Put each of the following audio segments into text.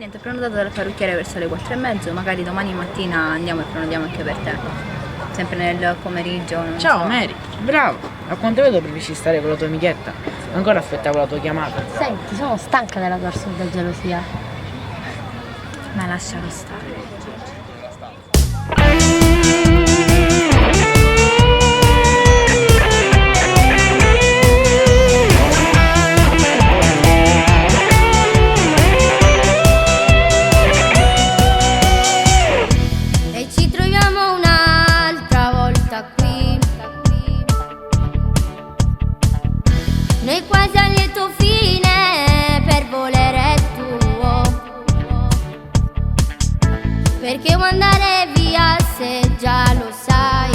Niente, ho prenotato dalla parrucchiera verso le 4:30, magari domani mattina andiamo e prenotiamo anche per te. Sempre nel pomeriggio. non Ciao so. Mary, bravo! A quanto vedo preferisci stare con la tua amichetta. Ancora aspettavo la tua chiamata. Senti, sono stanca della tua assurda gelosia. Ma lascialo stare. E ci troviamo un'altra volta qui, noi quasi a lieto fine per volere tuo, perché vuoi andare via se già lo sai,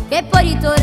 che poi ritorni